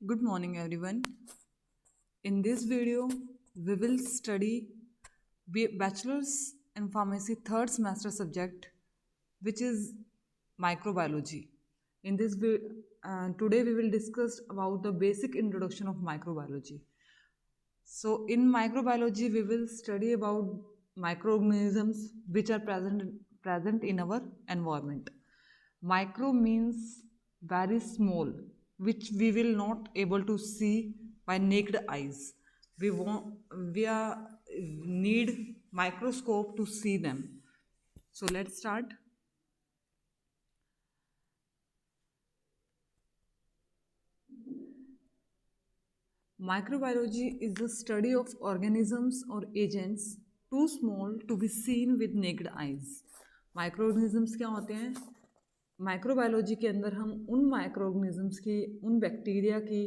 Good morning, everyone. In this video, we will study Bachelor's in Pharmacy third semester subject, which is microbiology. In this today we will discuss about the basic introduction of microbiology. So, in microbiology, we will study about microorganisms which are present in our environment. Micro means very small, which we will not able to see by naked eyes. We are need microscope to see them. So let's start. Microbiology is the study of organisms or agents too small to be seen with naked eyes. Microorganisms क्या होते हैं? Microbiology के अंदर हम उन microorganisms की, उन bacteria की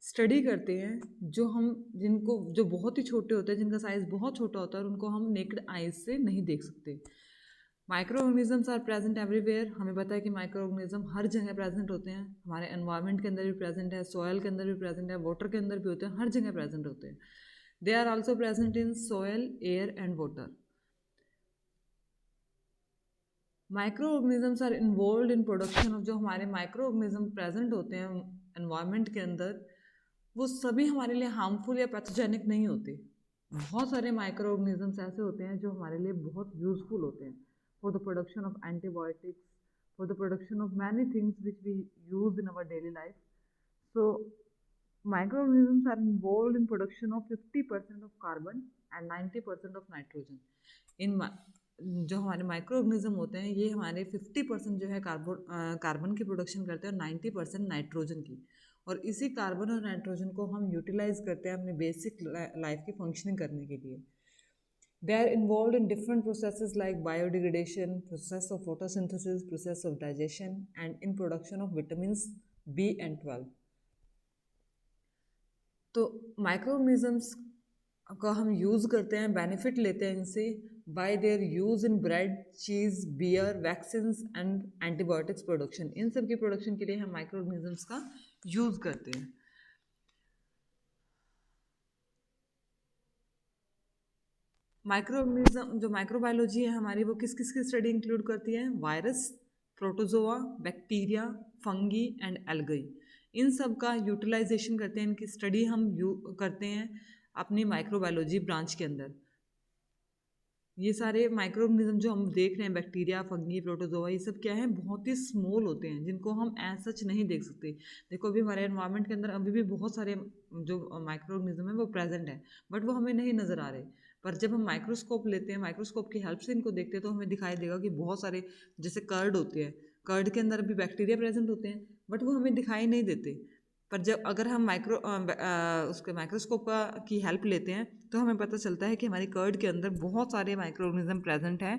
स्टडी करते हैं जो बहुत ही छोटे होते हैं, जिनका साइज़ बहुत छोटा होता है और उनको हम नेक्ड आइज से नहीं देख सकते. Micro organisms are present everywhere. हमें पता है कि माइक्रो ऑर्गेनिज्म हर जगह प्रेजेंट होते हैं. हमारे एनवायरनमेंट के अंदर भी प्रेजेंट है, सॉयल के अंदर भी प्रेजेंट है, वाटर के अंदर भी होते हैं, हर जगह प्रेजेंट होते हैं. They are also present in soil, air and water. Micro organisms are involve in production of, जो हमारे माइक्रो ऑर्गेनिज्म प्रेजेंट होते हैं एनवायरनमेंट के अंदर, वो सभी हमारे लिए हार्मफुल या पैथोजेनिक नहीं होते. बहुत सारे माइक्रो ऑर्गेनिजम्स ऐसे होते हैं जो हमारे लिए बहुत यूजफुल होते हैं for the production of antibiotics, for the production of many things which we use in our daily life. So, microorganisms are involved in production of 50% of carbon and 90% of nitrogen. In जो हमारे micro organism होते हैं, ये हमारे 50% जो है carbon की production करते हैं और 90% नाइट्रोजन की. और इसी कार्बन और नाइट्रोजन को हम यूटिलाइज करते हैं अपने बेसिक लाइफ की फंक्शनिंग करने के लिए. They are involved in different processes like biodegradation, process of photosynthesis, process of digestion, and in production of vitamins B and 12. तो माइक्रोऑर्गेनिजम्स का हम यूज़ करते हैं, बेनिफिट लेते हैं इनसे by their use in bread, cheese, beer, vaccines and antibiotics production. इन सब की प्रोडक्शन के लिए हम माइक्रोऑर्गेनिजम्स का यूज़ करते हैं. माइक्रोऑर्गेनिज्म जो माइक्रोबायोलॉजी है हमारी, वो किस किस की स्टडी इंक्लूड करती है? Virus, protozoa, bacteria, fungi and algae. इन सब का यूटिलाइजेशन करते हैं, इनकी स्टडी हम करते हैं अपनी माइक्रोबायोलॉजी ब्रांच के अंदर. ये सारे माइक्रोऑर्गेनिज्म जो हम देख रहे हैं, बैक्टीरिया, फंगी, प्रोटोजोआ, ये सब क्या है? बहुत ही स्मॉल होते हैं, जिनको हम एज सच नहीं देख सकते. देखो अभी हमारे एनवायरनमेंट के अंदर अभी भी बहुत सारे जो माइक्रोऑर्गेनिज्म है वो प्रेजेंट है, बट वो हमें नहीं नज़र आ रहे. पर जब हम माइक्रोस्कोप लेते हैं, माइक्रोस्कोप की हेल्प से इनको देखते हैं, तो हमें दिखाई देगा कि बहुत सारे, जैसे कर्ड होते हैं, कर्ड के अंदर भी बैक्टीरिया प्रेजेंट होते हैं, बट वो हमें दिखाई नहीं देते. पर जब अगर हम उसके माइक्रोस्कोप की हेल्प लेते हैं, तो हमें पता चलता है कि हमारी कर्ड के अंदर बहुत सारे माइक्रोऑर्गेनिज्म प्रेजेंट हैं.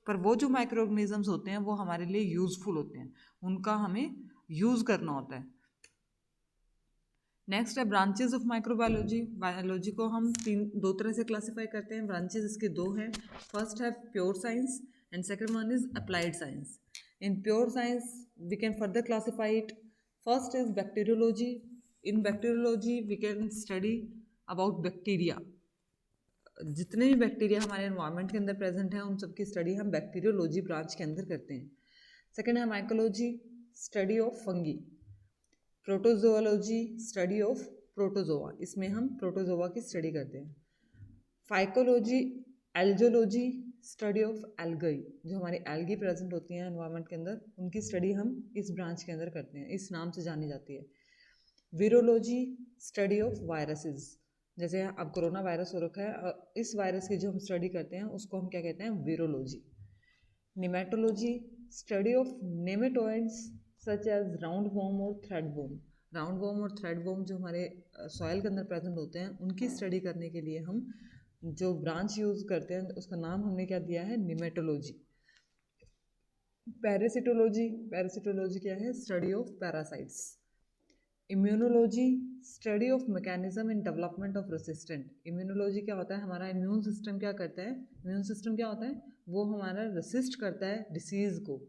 पर वो जो माइक्रोऑर्गेनिजम्स होते हैं वो हमारे लिए यूज़फुल होते हैं, उनका हमें यूज़ करना होता है. नेक्स्ट है ब्रांचेस ऑफ माइक्रोबायोलॉजी. बायोलॉजी को हम दो तरह से क्लासीफाई करते हैं. ब्रांचेस इसके दो हैं. फर्स्ट है pure science and second one is applied science. In pure science we can further classify it. First is bacteriology. In bacteriology we can study about bacteria. जितने भी बैक्टीरिया हमारे एनवायरनमेंट के अंदर प्रेजेंट हैं, उन सब की स्टडी हम बैक्टीरियोलॉजी ब्रांच के अंदर करते हैं. सेकेंड है mycology, study of fungi. Protozoology, study of protozoa. इसमें हम प्रोटोजोआ की स्टडी करते हैं. Phycology, algology, study of algae. जो हमारी एल्गी प्रेजेंट होती हैं एनवायरनमेंट के अंदर, उनकी स्टडी हम इस ब्रांच के अंदर करते हैं, इस नाम से जानी जाती है. Virology, study of viruses. जैसे अब कोरोना वायरस हो रखा है, इस वायरस की जो हम स्टडी करते हैं उसको हम क्या कहते हैं? Virology. Nematology, study of nematodes such as roundworm और थ्रेड वॉर्म. राउंड वॉर्म और थ्रेड वॉर्म जो हमारे सॉइल के अंदर प्रेजेंट होते हैं, उनकी स्टडी करने के लिए हम जो ब्रांच यूज़ करते हैं उसका नाम हमने क्या दिया है? निमेटोलॉजी. पैरासिटोलॉजी. पैरासिटोलॉजी क्या है? Study of parasites. Immunology, study of mechanism in development of resistant. Immunology क्या होता है? हमारा इम्यून सिस्टम क्या करता है? इम्यून सिस्टम क्या होता है? वो हमारा रेसिस्ट करता है डिसीज़ को,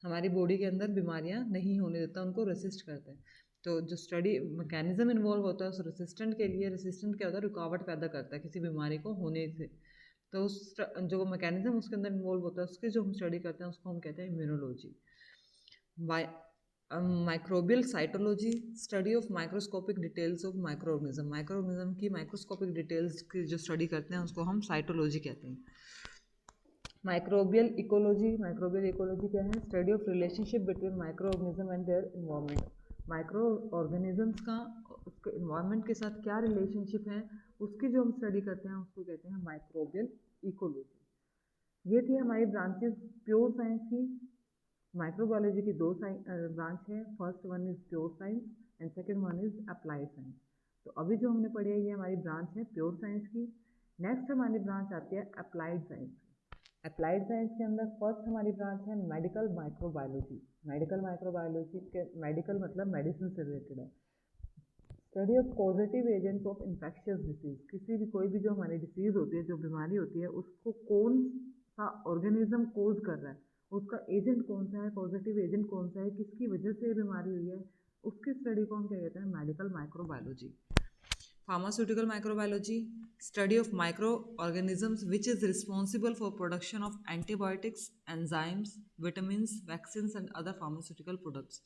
हमारी बॉडी के अंदर बीमारियां नहीं होने देता, उनको रेसिस्ट करता है. तो जो स्टडी मैकेनिज्म इन्वॉल्व होता है उस रेसिस्टेंट के लिए, रेसिस्टेंट क्या होता है, रुकावट पैदा करता है किसी बीमारी को होने से। तो उस जो मैकेनिज्म उसके अंदर इन्वॉल्व होता है उसकी जो हम स्टडी करते हैं उसको हम कहते हैं immunology. Microbial cytology, study of microscopic details of microorganism, microorganism की माइक्रोस्कोपिक डिटेल्स की जो स्टडी करते हैं उसको हम साइटोलॉजी कहते हैं। माइक्रोबियल इकोलॉजी, माइक्रोबियल इकोलॉजी क्या है, study of relationship between micro organism and their environment, micro organisms का उसके इन्वायरमेंट के साथ क्या रिलेशनशिप है उसकी जो हम स्टडी करते हैं उसको कहते हैं माइक्रोबियल इकोलॉजी। ये थी हमारी ब्रांचेस प्योर साइंस की। माइक्रोबायोलॉजी की दो ब्रांच है, first one is pure science and second one is applied science. तो अभी जो हमने पढ़ी है ये हमारी ब्रांच है प्योर साइंस की। नेक्स्ट हमारी ब्रांच आती है अप्लाइड साइंस। अप्लाइड साइंस के अंदर फर्स्ट हमारी ब्रांच है मेडिकल माइक्रोबायोलॉजी। मेडिकल माइक्रोबायोलॉजी के मेडिकल मतलब मेडिसिन से रिलेटेड है। Study of positive agents of infectious disease, किसी भी कोई भी जो हमारी डिसीज होती है, जो बीमारी होती है, उसको कौन सा ऑर्गेनिज्म कोज कर रहा है, उसका एजेंट कौन सा है, पॉजिटिव एजेंट कौन सा है, किसकी वजह से ये बीमारी हुई है, उसकी स्टडी को हम क्या कहते हैं medical microbiology. Pharmaceutical microbiology, study of microorganisms which is responsible for production of antibiotics, enzymes, vitamins, vaccines and other pharmaceutical products.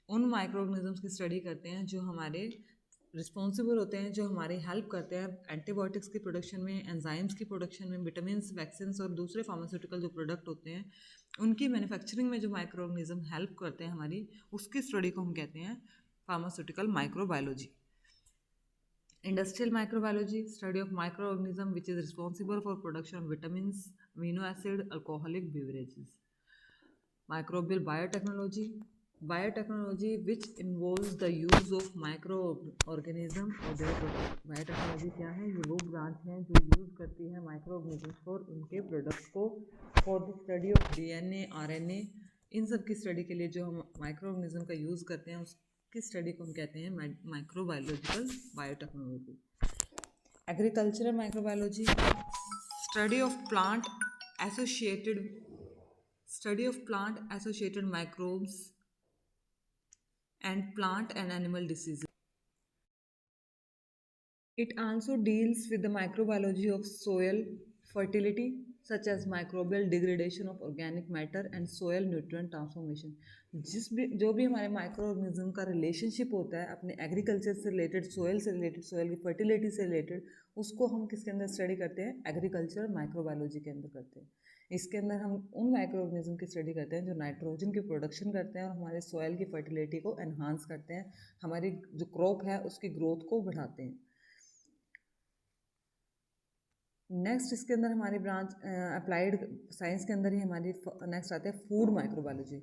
उन माइक्रोऑर्गेनिजम्स की स्टडी करते हैं जो हमारे रिस्पॉन्सिबल होते हैं, जो हमारी हेल्प करते हैं एंटीबायोटिक्स की प्रोडक्शन में, एंजाइम्स की प्रोडक्शन में, विटामिन, वैक्सीन्स और दूसरे फार्मास्यूटिकल जो प्रोडक्ट होते हैं उनकी मैन्युफैक्चरिंग में जो माइक्रोऑर्गेनिज्म हेल्प करते हैं हमारी, उसकी स्टडी को हम कहते हैं pharmaceutical microbiology. Industrial microbiology, study of microorganism which is responsible for production of vitamins, amino acid, alcoholic beverages. Microbial biotechnology, biotechnology which involves the use of microorganism और बायोटेक्नोलॉजी क्या है, ये वो ब्रांच है जो यूज़ करती है माइक्रोऑर्गेनिजम्स और उनके प्रोडक्ट्स को for the study of DNA, RNA, इन सब की स्टडी के लिए जो हम माइक्रोऑर्गेनिज्म का यूज़ करते हैं की स्टडी को हम कहते हैं microbiological biotechnology. Agricultural microbiology, study of plant associated microbes and plant and animal disease. It also deals with the microbiology of soil fertility, such as microbial degradation of organic matter and soil nutrient transformation. जो भी हमारे micro organism का relationship होता है अपने agriculture से related, soil से related, soil की फर्टिलिटी से रिलेटेड, उसको हम किसके अंदर स्टडी करते हैं, एग्रीकल्चर माइक्रोबायोलॉजी के अंदर करते हैं। इसके अंदर हम उन माइक्रो ऑर्गेनिज्म की स्टडी करते हैं जो नाइट्रोजन की प्रोडक्शन करते हैं और हमारे सोयल की फर्टिलिटी को एनहांस करते हैं, हमारी जो क्रॉप है उसकी ग्रोथ को बढ़ाते हैं। नेक्स्ट इसके अंदर हमारी ब्रांच अप्लाइड साइंस के अंदर ही हमारी नेक्स्ट आते हैं फूड माइक्रोबायोलॉजी।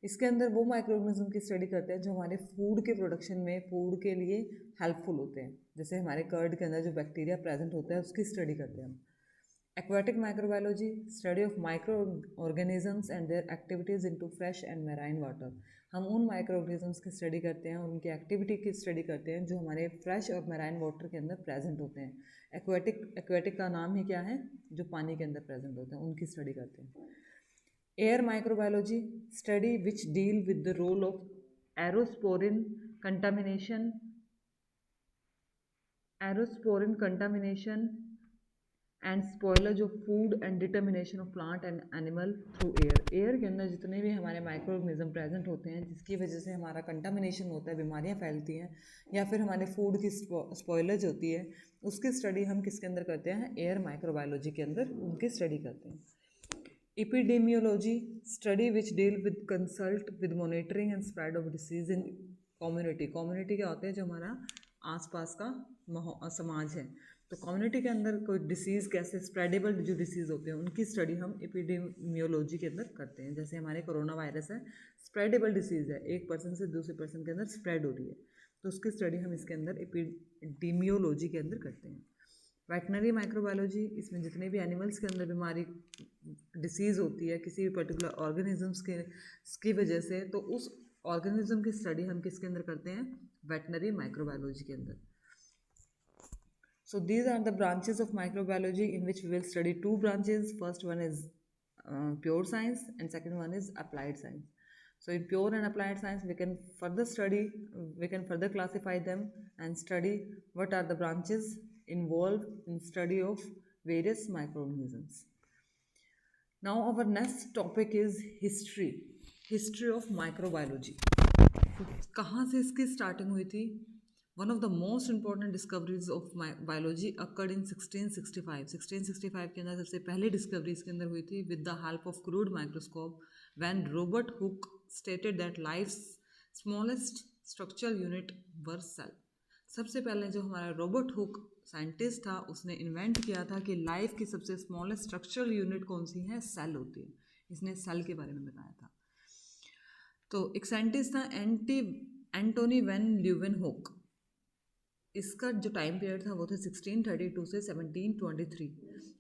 इसके अंदर वो माइक्रोऑर्गेनिज्म की स्टडी करते हैं जो हमारे फूड के प्रोडक्शन में, फूड के लिए हेल्पफुल होते हैं। जैसे हमारे कर्ड के अंदर जो बैक्टीरिया प्रेजेंट होता है उसकी स्टडी करते हैं हम। Aquatic microbiology, study of micro organisms and there activities into fresh and marine water. हम उन माइक्रो ऑर्गेनिजम्स की स्टडी करते हैं और उनकी एक्टिविटी की स्टडी करते हैं जो हमारे फ्रेश और मैराइन वाटर के अंदर प्रेजेंट होते हैं। एक्वाटिक का नाम ही क्या है, जो पानी के अंदर प्रेजेंट होते हैं, उनकी स्टडी करते हैं। Air microbiology, study which deal with the role of aerosporin contamination and spoilage of food and determination of plant and animal through air. Air के अंदर जितने भी हमारे माइक्रोऑर्गेनिज्म प्रेजेंट होते हैं जिसकी वजह से हमारा कंटामिनेशन होता है, बीमारियां फैलती हैं, या फिर हमारे फूड की स्पॉयलेज होती है, उसकी स्टडी हम किसके अंदर करते हैं, एयर माइक्रोबायोलॉजी के अंदर उनकी स्टडी करते हैं। Epidemiology, study which deal with consult with monitoring and spread of disease in community. Community क्या होते हैं, जो हमारा आसपास का समाज है, तो कम्युनिटी के अंदर कोई डिसीज़ कैसे स्प्रेडेबल जो डिसीज़ होते हैं उनकी स्टडी हम एपिडेमियोलॉजी के अंदर करते हैं। जैसे हमारे कोरोना वायरस है, स्प्रेडेबल डिसीज़ है, एक पर्सन से दूसरे पर्सन के अंदर स्प्रेड हो रही है, तो उसकी स्टडी हम इसके अंदर एपिडेमियोलॉजी के अंदर करते हैं। वेटनरी माइक्रोबायोलॉजी, इसमें जितने भी एनिमल्स के अंदर बीमारी डिसीज़ होती है किसी भी पर्टिकुलर ऑर्गेनिजम्स की वजह से, तो उस ऑर्गेनिज्म की स्टडी हम किसके अंदर करते हैं, वेटनरी माइक्रोबायोलॉजी के अंदर। So these are the branches of microbiology in which we will study two branches. First one is pure science and second one is applied science. So in pure and applied science, we can further classify them and study what are the branches involved in study of various microorganisms. Now our next topic is history of microbiology. कहाँ से इसकी starting हुई थी? One of the most important discoveries of biology occurred in 1665. 1665 के अंदर सबसे पहली discovery इसके अंदर हुई थी with the help of crude microscope when Robert Hooke stated that life's smallest structural unit were cell. सबसे पहले जो हमारा रॉबर्ट हुक साइंटिस्ट था उसने इन्वेंट किया था कि लाइफ की सबसे स्मॉलेस्ट स्ट्रक्चरल यूनिट कौन सी है? सेल होती है। इसने सेल के बारे में बताया था। तो एक साइंटिस्ट था एंटोनी वैन ल्यूवेनहोक। इसका जो टाइम पीरियड था वो था 1632 से 1723।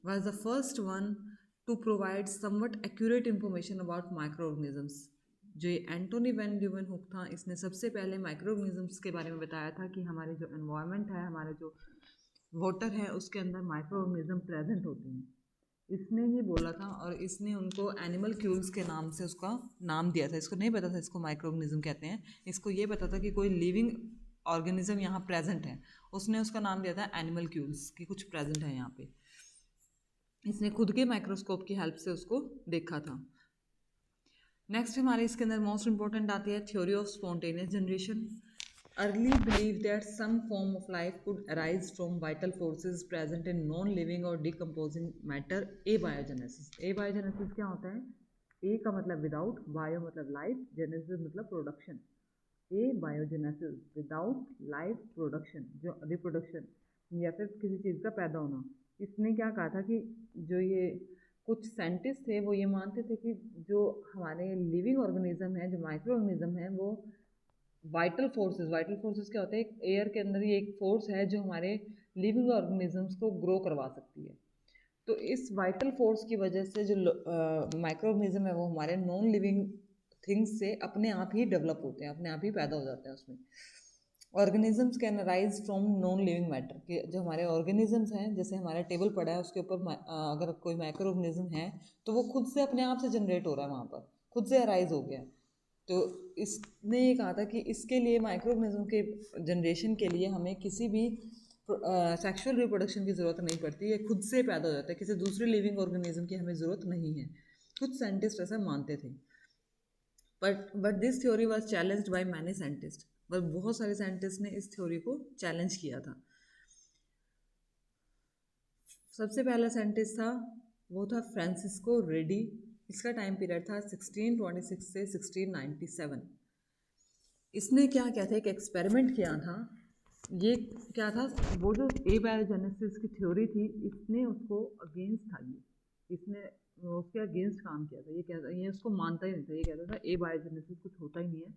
Was the first one two provide somewhat accurate information about micro organisms. जो ये एंटोनी वैन ल्यूवेनहोक था इसने सबसे पहले माइक्रो ऑर्गेनिजम्स के बारे में बताया था कि हमारे जो एनवायरनमेंट है, हमारे जो वाटर है, उसके अंदर माइक्रो ऑर्गेनिज्म प्रेजेंट होते हैं। इसने ही बोला था और इसने उनको एनिमल क्यूल्स के नाम से उसका नाम दिया था। इसको नहीं पता था इसको माइक्रो ऑर्गेनिज्म कहते हैं, इसको ये पता था कि कोई लिविंग ऑर्गेनिज्म यहाँ प्रेजेंट है। उसने उसका नाम दिया था एनिमल क्यूल्स कि कुछ प्रेजेंट है यहाँ पे। इसने खुद के माइक्रोस्कोप की हेल्प से उसको देखा था। नेक्स्ट हमारे इसके अंदर मोस्ट इंपॉर्टेंट आती है theory of spontaneous generation. Early believe that some form of life could arise from vital forces present in non living और डिकम्पोजिंग मैटर। एबायोजेनेसिस। एबायोजेनेसिस क्या होता है? ए का मतलब विदाउट, बायो मतलब लाइफ, जेनेसिस मतलब production. Abiogenesis without life production, जो reproduction या फिर किसी चीज़ का पैदा होना। इसने क्या कहा था कि जो ये कुछ साइंटिस्ट थे वो ये मानते थे कि जो हमारे लिविंग ऑर्गेनिज्म है, जो माइक्रो ऑर्गेनिज्म है, वो वाइटल फोर्सेस क्या होते हैं? एयर के अंदर ये एक फोर्स है जो हमारे लिविंग ऑर्गेनिजम्स को ग्रो करवा सकती है। तो इस वाइटल फोर्स की वजह से जो माइक्रो ऑर्गेनिज्म है वो हमारे नॉन लिविंग थिंग्स से अपने आप ही डेवलप होते हैं, अपने आप ही पैदा हो जाते हैं। उसमें organisms can arise from non living matter, कि जो हमारे ऑर्गेनिजम्स हैं, जैसे हमारा टेबल पड़ा है उसके ऊपर अगर कोई माइक्रो ऑर्गेनिज्म है तो वो खुद से अपने आप से जनरेट हो रहा है, वहाँ पर खुद से अराइज हो गया। तो इसने ये कहा था कि इसके लिए माइक्रो ऑर्गेनिज्म के जनरेशन के लिए हमें किसी भी सेक्सुअल रिप्रोडक्शन की ज़रूरत नहीं पड़ती, ये खुद से पैदा हो जाता है, किसी दूसरे लिविंग ऑर्गेनिज्म की हमें ज़रूरत नहीं है। कुछ साइंटिस्ट ऐसा मानते थे, but this theory was challenged by many scientist. पर बहुत सारे साइंटिस्ट ने इस थ्योरी को चैलेंज किया था। सबसे पहला साइंटिस्ट था वो था फ्रांसिस्को रेडी। इसका टाइम पीरियड था 1626 से 1697। इसने क्या किया था? एक एक्सपेरिमेंट किया था। ये क्या था? वो जो एबायोजेनेसिस की थ्योरी थी, इसने उसको अगेंस्ट था। इसने उसके अगेंस्ट काम किया था। ये कहता, ये उसको मानता ही नहीं था। ये कहता था एबायोजेनेसिस कुछ होता ही नहीं है,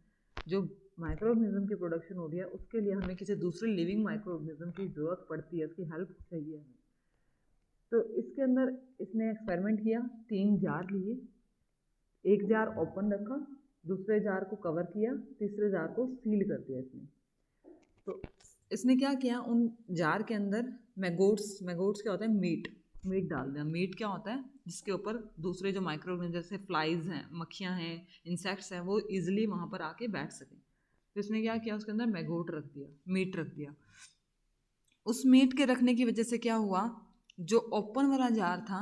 जो माइक्रो ऑर्गेनिज्म की प्रोडक्शन हो रही है उसके लिए हमें किसी दूसरे लिविंग माइक्रो ऑर्गेनिज्म की ज़रूरत पड़ती है, उसकी हेल्प चाहिए हमें। तो इसके अंदर इसने एक्सपेरिमेंट किया। 3 जार लिए, एक जार ओपन रखा, दूसरे जार को कवर किया, तीसरे जार को सील कर दिया इसने। तो इसने क्या किया? उन जार के अंदर मैगोट्स क्या होता है? मीट डाल दिया। मीट क्या होता है? जिसके ऊपर दूसरे जो माइक्रो ऑर्गेनिज्म जैसे फ्लाइज हैं, मक्खियाँ हैं, इंसेक्ट्स हैं, वो इजीली वहाँ पर आके बैठ सकें। तो इसने क्या किया? उसके अंदर मैगोट रख दिया, मीट रख दिया। उस मीट के रखने की वजह से क्या हुआ? जो ओपन वाला जार था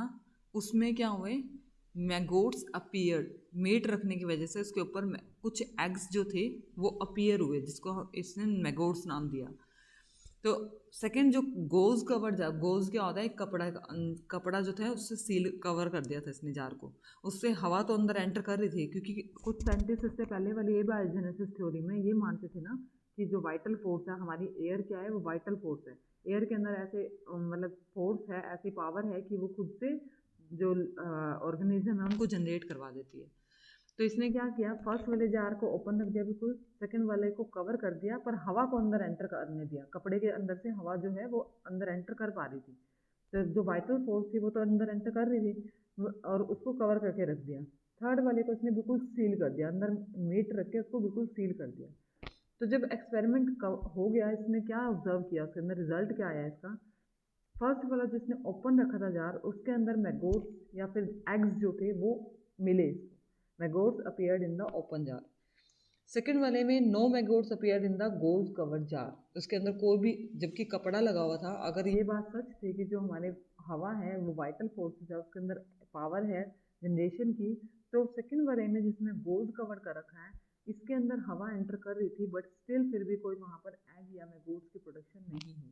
उसमें क्या हुए? मैगोट्स अपीयर्ड। मीट रखने की वजह से उसके ऊपर कुछ एग्स जो थे वो अपीयर हुए, जिसको इसने मैगोट्स नाम दिया। तो सेकंड जो गोज क्या होता है? कपड़ा जो था उससे सील कवर कर दिया था इसने जार को। उससे हवा तो अंदर एंटर कर रही थी, क्योंकि कुछ साइंटिस्ट इससे पहले वाली एबायोजेनेसिस थ्योरी में ये मानते थे ना कि जो वाइटल फोर्स है हमारी एयर क्या है? वो वाइटल फोर्स है। एयर के अंदर ऐसे मतलब फोर्स है, ऐसी पावर है कि वो खुद से जो ऑर्गेनिज्म है उनको जनरेट करवा देती है। तो इसने क्या किया? फर्स्ट वाले जार को ओपन रख दिया बिल्कुल, सेकंड वाले को कवर कर दिया, पर हवा को अंदर एंटर करने दिया। कपड़े के अंदर से हवा जो है वो अंदर एंटर कर पा रही थी। तो जो वाइटल फोर्स थी वो तो अंदर एंटर कर रही थी, और उसको कवर करके रख दिया। थर्ड वाले को इसने बिल्कुल सील कर दिया, अंदर मीट रख के उसको बिल्कुल सील कर दिया। तो जब एक्सपेरिमेंट हो गया, इसने क्या ऑब्जर्व किया? उसके अंदर रिजल्ट क्या आया इसका? फर्स्ट वाला जिसने ओपन रखा था जार, उसके अंदर मैगोट्स या फिर एग्स जो थे वो मिले। Maggots appeared in the open jar. Second वाले में no maggots appear in the gold covered jar, उसके अंदर कोई भी, जबकि कपड़ा लगा हुआ था, अगर ये बात सच थी कि जो हमारे हवा है वो वाइटल फोर्स है, उसके अंदर पावर है जनरेशन की, तो सेकेंड वाले में जिसमें गोल्ड कवर कर रखा है इसके अंदर हवा एंटर कर रही थी, बट स्टिल फिर भी कोई वहाँ पर एग या मैगोट्स की प्रोडक्शन नहीं हुई।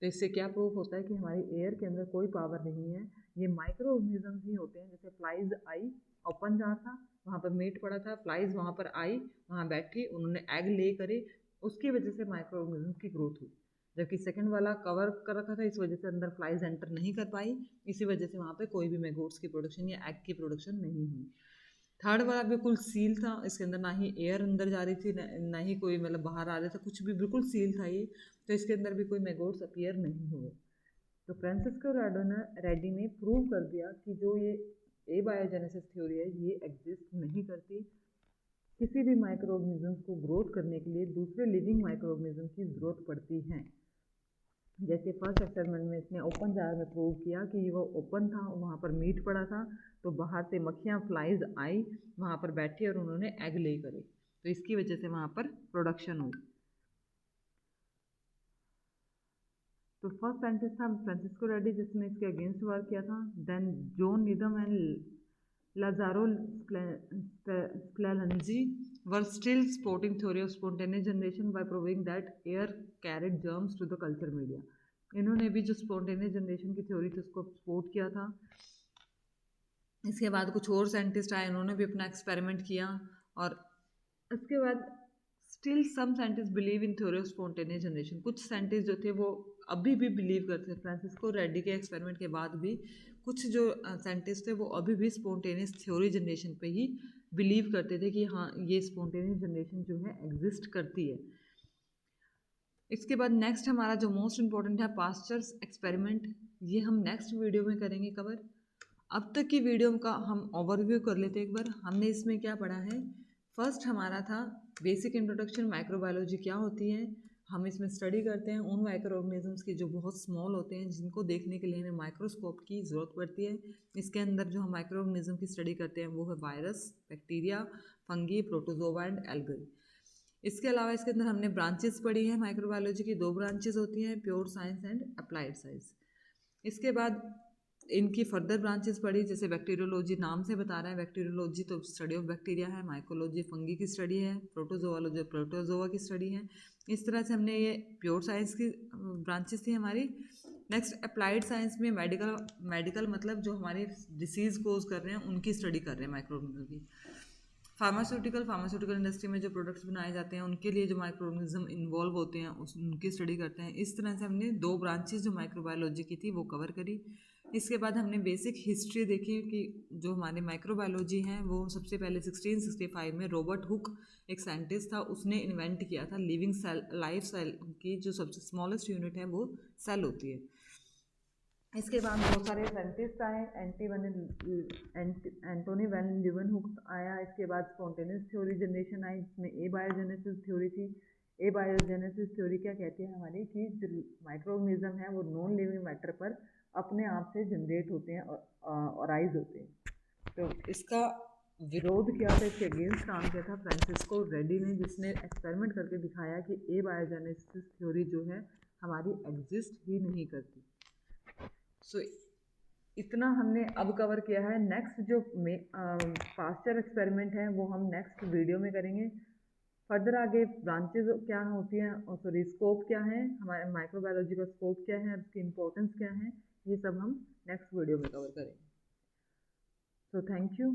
तो इससे क्या प्रूफ होता है कि हमारी एयर के अंदर कोई पावर नहीं है, ये माइक्रो ऑर्गेनिजम्स ही होते हैं। जैसे फ्लाइज आई, ओपन जार था, वहाँ पर मीट पड़ा था, फ्लाइज वहाँ पर आई, वहाँ बैठी, उन्होंने एग ले करे, उसकी वजह से माइक्रो ऑर्गेनिजम्स की ग्रोथ हुई। जबकि सेकंड वाला कवर कर रखा था, इस वजह से अंदर फ्लाइज एंटर नहीं कर पाई, इसी वजह से वहाँ पे कोई भी मैगोट्स की प्रोडक्शन या एग की प्रोडक्शन नहीं हुई। थर्ड वाला बिल्कुल सील था, इसके अंदर ना ही एयर अंदर जा रही थी, ना ही कोई मतलब बाहर आ रहा था, कुछ भी, बिल्कुल सील था ये, तो इसके अंदर भी कोई मैगोट्स अपीयर नहीं हुए। तो फ्रांसिस्को रेड्डी ने प्रूव कर दिया कि जो ये एबायोजेनेसिस थ्योरी है ये एग्जिस्ट नहीं करती। किसी भी माइक्रो ऑर्गेनिज्म को ग्रोथ करने के लिए दूसरे लिविंग माइक्रो ऑर्गेनिज्म की ज़रूरत पड़ती है। जैसे फर्स्ट एक्सपेरिमेंट में इसने ओपन जार में प्रूव किया कि वो ओपन था, वहाँ पर मीट पड़ा था, तो बाहर से मक्खियाँ फ्लाइज आई, वहाँ पर बैठी और उन्होंने एग ले करे, तो इसकी वजह से वहाँ पर प्रोडक्शन हुई। तो फर्स्ट साइंटिस्ट था फ्रांसिस्को रेड्डी जिसने इसके अगेंस्ट वर्क किया था। Then John Needham and Lazzaro Spallanzani were still supporting theory of spontaneous generation by proving that air carried germs to the culture media. इन्होंने भी जो स्पॉन्टेनियस जनरेशन की theory थी उसको सपोर्ट किया था। इसके बाद कुछ और साइंटिस्ट आए, उन्होंने भी अपना एक्सपेरिमेंट किया, और इसके बाद still some scientist believe in theory of spontaneous generation. कुछ साइंटिस्ट जो थे वो अभी भी बिलीव करते हैं, फ्रांसिस्को रेड्डी के एक्सपेरिमेंट के बाद भी कुछ जो साइंटिस्ट थे वो अभी भी स्पॉन्टेनियस थ्योरी जनरेशन पे ही बिलीव करते थे कि हाँ ये स्पॉन्टेनियस जनरेशन जो है एग्जिस्ट करती है। इसके बाद नेक्स्ट हमारा जो मोस्ट इम्पॉर्टेंट है पास्चर्स एक्सपेरिमेंट, ये हम नेक्स्ट वीडियो में करेंगे कवर। अब तक की वीडियो का हम ओवरव्यू कर लेते हैं एक बार। हमने इसमें क्या पढ़ा है, फर्स्ट हमारा था बेसिक इंट्रोडक्शन, माइक्रोबायोलॉजी क्या होती है। हम इसमें स्टडी करते हैं उन माइक्रो ऑर्गेनिजम्स की जो बहुत स्मॉल होते हैं, जिनको देखने के लिए हमें माइक्रोस्कोप की ज़रूरत पड़ती है। इसके अंदर जो हम माइक्रो ऑर्गेनिज्म की स्टडी करते हैं वो है virus, bacteria, fungi, protozoa and algae. इसके अलावा इसके अंदर हमने ब्रांचेस पढ़ी हैं माइक्रोबायोलॉजी की, 2 ब्रांचेस होती हैं, pure science and applied science. इसके बाद इनकी फर्दर ब्रांचेस पढ़ी, जैसे बैक्टीरियोलॉजी नाम से बता रहा है, बैक्टीरियोलॉजी तो स्टडी ऑफ बैक्टीरिया है, माइकोलॉजी फंगी की स्टडी है, प्रोटोजोआलॉजी प्रोटोजोआ की स्टडी है। इस तरह से हमने ये प्योर साइंस की ब्रांचेस थी हमारी। नेक्स्ट अप्लाइड साइंस में मेडिकल मतलब जो हमारे डिसीज़ कोज कर रहे हैं उनकी स्टडी कर रहे हैं माइक्रो ऑर्गेनिज्म की। फार्मास्यूटिकल इंडस्ट्री में जो प्रोडक्ट्स बनाए जाते हैं उनके लिए जो माइक्रो ऑर्गेनिज्म इन्वॉल्व होते हैं उनकी स्टडी करते हैं। इस तरह से हमने 2 ब्रांचेस जो माइक्रोबायोलॉजी की थी वो कवर करी। इसके बाद हमने बेसिक हिस्ट्री देखी कि जो हमारे माइक्रोबायोलॉजी हैं वो सबसे पहले 1665 में रॉबर्ट हुक एक साइंटिस्ट था, उसने इन्वेंट किया था लिविंग सेल, लाइफ सेल की जो सबसे स्मॉलेस्ट यूनिट है वो सेल होती है। इसके बाद बहुत सारे साइंटिस्ट आए, एंटोनी वैन ल्यूवेनहुक आया। इसके बाद स्पॉन्टेनियस थ्योरी जनरेशन आई जिसमें एबायोजेनेसिस थ्योरी थी। एबायोजेनेसिस थ्योरी क्या कहती है हमारी कि जो माइक्रो ऑर्गेनिज्म है वो नॉन लिविंग मैटर पर अपने आप से जनरेट होते हैं और राइज होते हैं। तो इसका विरोध किया था, इसके अगेंस्ट काम किया था फ्रांसिस्को रेड्डी ने, जिसने एक्सपेरिमेंट करके दिखाया कि एबायोजेनेसिस थ्योरी जो है हमारी एग्जिस्ट ही नहीं करती। सो इतना हमने अब कवर किया है। नेक्स्ट जो पास्चर एक्सपेरिमेंट है वो हम नेक्स्ट वीडियो में करेंगे। फर्दर आगे ब्रांचेज क्या होती हैं और सॉरी स्कोप क्या है, हमारे माइक्रोबायोलॉजी का स्कोप क्या है, उसकी इम्पोर्टेंस क्या है, ये सब हम नेक्स्ट वीडियो में कवर करेंगे। So thank you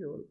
all.